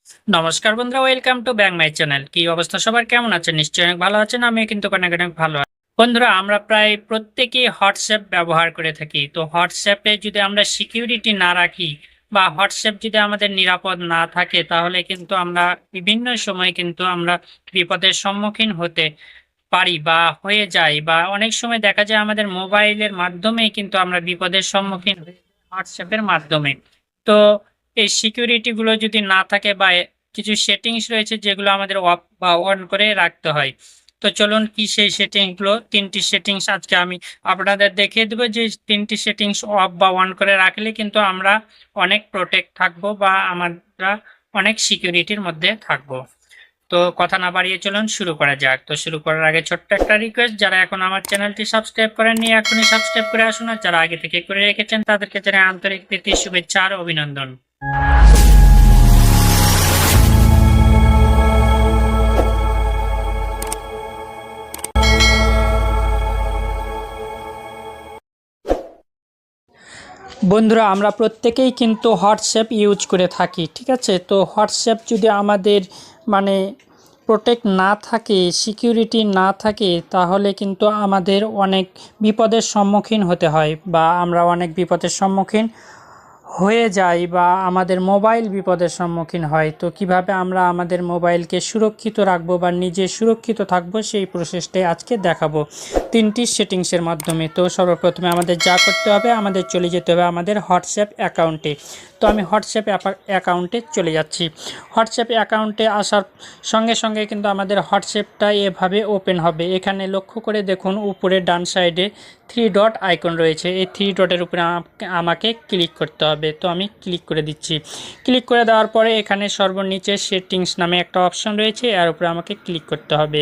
নমস্কার বন্ধুরা, welcome to bang my channel. কি অবস্থা সবার, কেমন আছেন? নিশ্চয়ই অনেক ভালো আছেন। আমি কিন্তু অনেক অনেক ভালো আছি। বন্ধুরা, আমরা প্রায় প্রত্যেকেই হোয়াটসঅ্যাপ ব্যবহার করে থাকি। তো হোয়াটসঅ্যাপে যদি আমরা সিকিউরিটি না রাখি বা হোয়াটসঅ্যাপ যদি আমাদের নিরাপদ না থাকে, তাহলে কিন্তু আমরা বিভিন্ন সময় কিন্তু আমরা বিপদের সম্মুখীন হতে পারি বা হয়ে যাই, বা অনেক সময় দেখা যায় আমাদের মোবাইলের মাধ্যমেই কিন্তু আমরা বিপদের সম্মুখীন হই হোয়াটসঅ্যাপের মাধ্যমে। তো এই সিকিউরিটি গুলো যদি না থাকে বা কিছু সেটিংস রয়েছে যেগুলো আমাদের অফ বা অন করে রাখতে হয়। তো চলুন কি সেই সেটিংস গুলো, তিনটি সেটিংস আজকে আমি আপনাদের দেখিয়ে দেবো, যে তিনটি সেটিংস অফ বা অন করে রাখলে কিন্তু আমরা অনেক প্রোটেক্ট থাকবো বা আমরা অনেক সিকিউরিটির মধ্যে থাকবো। তো কথা না বাড়িয়ে চলুন শুরু করা যাক। তো শুরু করার আগে ছোট্ট একটা রিকোয়েস্ট, যারা এখন আমার চ্যানেলটি সাবস্ক্রাইব করেননি এখনই সাবস্ক্রাইব করে আসুন, আর যারা আগে থেকে করে রেখেছেন তাদেরকে জানাই আন্তরিক প্রীতি, শুভেচ্ছা আর অভিনন্দন। বন্ধুরা, আমরা প্রত্যেকেই কিন্তু হোয়াটসঅ্যাপ ইউজ করে থাকি, ঠিক আছে? তো হোয়াটসঅ্যাপ যদি আমাদের মানে প্রোটেক্ট না থাকে, সিকিউরিটি না থাকে, তাহলে কিন্তু আমাদের অনেক বিপদের সম্মুখীন হতে হয় বা আমরা অনেক বিপদের সম্মুখীন হয়ে যায় বা আমাদের মোবাইল বিপদের সম্মুখীন হয়। তো কিভাবে আমরা আমাদের মোবাইলকে সুরক্ষিত রাখবো বা নিজে সুরক্ষিত থাকবো, সেই প্রসেসটাই আজকে দেখাবো তিনটি সেটিংসের মাধ্যমে। তো সর্বপ্রথমে আমাদের যা করতে হবে, আমাদের চলে যেতে হবে আমাদের হোয়াটসঅ্যাপ অ্যাকাউন্টে। তো আমি হোয়াটসঅ্যাপ অ্যাকাউন্টে চলে যাচ্ছি। হোয়াটসঅ্যাপ অ্যাকাউন্টে আসার সঙ্গে সঙ্গে কিন্তু আমাদের হোয়াটসঅ্যাপটা এভাবে ওপেন হবে। এখানে লক্ষ্য করে দেখুন, উপরে ডান সাইডে থ্রি ডট আইকন রয়েছে। এই থ্রি ডটের উপরে আমাকে ক্লিক করতে হবে। তো আমি ক্লিক করে দিচ্ছি। ক্লিক করে দেওয়ার পরে এখানে সর্বনিচে সেটিংস নামে একটা অপশন রয়েছে, এর উপরে আমাকে ক্লিক করতে হবে।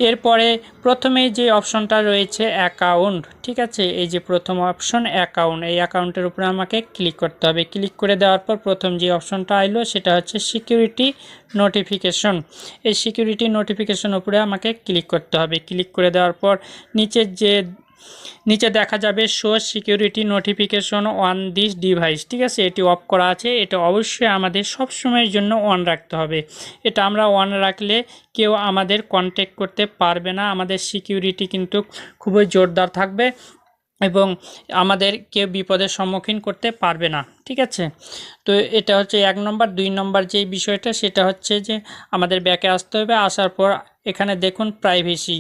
এরপরে প্রথমেই যে অপশনটা রয়েছে অ্যাকাউন্ট, ঠিক আছে? এই যে প্রথম অপশন অ্যাকাউন্ট, এই অ্যাকাউন্টের উপরে আমাকে ক্লিক করতে হবে। ক্লিক করে দেওয়ার পর প্রথম যে অপশনটা আইলো সেটা হচ্ছে সিকিউরিটি নোটিফিকেশন। এই সিকিউরিটি নোটিফিকেশন উপরে আমাকে ক্লিক করতে হবে। ক্লিক করে দেওয়ার পর নিচে দেখা যাবে show security notification on this device, ঠিক আছে? এটি অফ করা আছে। এটা অবশ্যই আমাদের সব সময়ের জন্য অন রাখতে হবে। এটা আমরা অন রাখলে কেউ আমাদের কন্ট্যাক্ট করতে পারবে না, আমাদের সিকিউরিটি কিন্তু খুবই জোরদার থাকবে এবং আমাদের কেউ বিপদের সম্মুখীন করতে পারবে না, ঠিক আছে? তো এটা হচ্ছে 1 নম্বর। 2 নম্বর যে বিষয়টা, সেটা হচ্ছে যে আমাদের ব্যাকে আসতে হবে। আসার পর এখানে দেখুন প্রাইভেসি,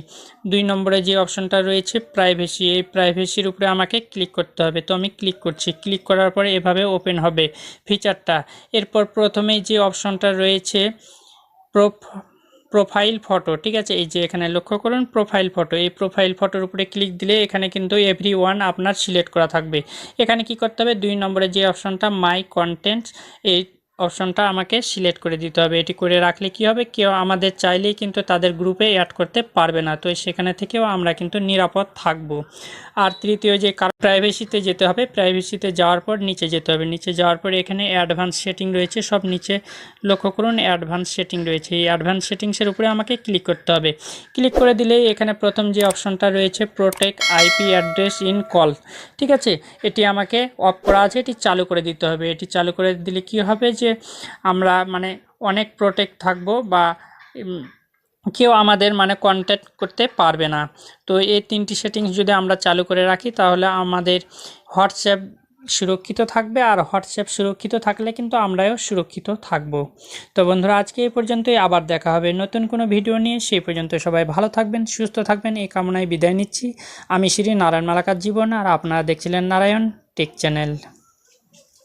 2 নম্বরে যে অপশনটা রয়েছে প্রাইভেসি, এই প্রাইভেসির উপরে আমাকে ক্লিক করতে হবে। তো আমি ক্লিক করছি। ক্লিক করার পরে এভাবে ওপেন হবে ফিচারটা। এরপর প্রথমেই যে অপশনটা রয়েছে প্রোফাইল ফটো, ঠিক আছে? এই যে এখানে লক্ষ্য করুন প্রোফাইল ফটো, এই প্রোফাইল ফটোর উপরে ক্লিক দিলে এখানে কিন্তু এভরিওয়ান আপনার সিলেক্ট করা থাকবে। এখানে কি করতে হবে, 2 নম্বরে যে অপশনটা মাই কন্টেন্টস, এই অপশনটা আমাকে সিলেক্ট করে দিতে হবে। এটি করে রাখলে কি হবে, কেউ আমাদের চাইলেই কিন্তু তাদের গ্রুপে অ্যাড করতে পারবে না। তো সেখানে থেকেও আমরা কিন্তু নিরাপদ থাকব। আর তৃতীয় যে প্রাইভেসিতে যেতে হবে, প্রাইভেসিতে যাওয়ার পর নিচে যেতে হবে। নিচে যাওয়ার পর এখানে অ্যাডভান্স সেটিং রয়েছে, সব নিচে লক্ষ্য করুন অ্যাডভান্স সেটিং রয়েছে। এই অ্যাডভান্স সেটিংসের উপরে আমাকে ক্লিক করতে হবে। ক্লিক করে দিলেই এখানে প্রথম যে অপশনটা রয়েছে protect IP address in call, ঠিক আছে? এটি আমাকে অফ করা আছে, এটি চালু করে দিতে হবে। এটি চালু করে দিলে কি হবে, যে আমরা মানে অনেক প্রোটেক্ট থাকবো বা কেউ আমাদের মানে কন্ট্যাক্ট করতে পারবে না। তো এই তিনটি সেটিংস যদি আমরা চালু করে রাখি, তাহলে আমাদের হোয়াটসঅ্যাপ সুরক্ষিত থাকবে, আর হোয়াটসঅ্যাপ সুরক্ষিত থাকলে কিন্তু আমরাও সুরক্ষিত থাকব। তো বন্ধুরা, আজকে এই পর্যন্তই। আবার দেখা হবে নতুন কোনো ভিডিও নিয়ে। সেই পর্যন্ত সবাই ভালো থাকবেন, সুস্থ থাকবেন, এই কামনায় বিদায় নিচ্ছি। আমি শ্রী নারায়ণ মালাকার জীবন, আর আপনারা দেখছিলেন নারায়ণ টেক চ্যানেল।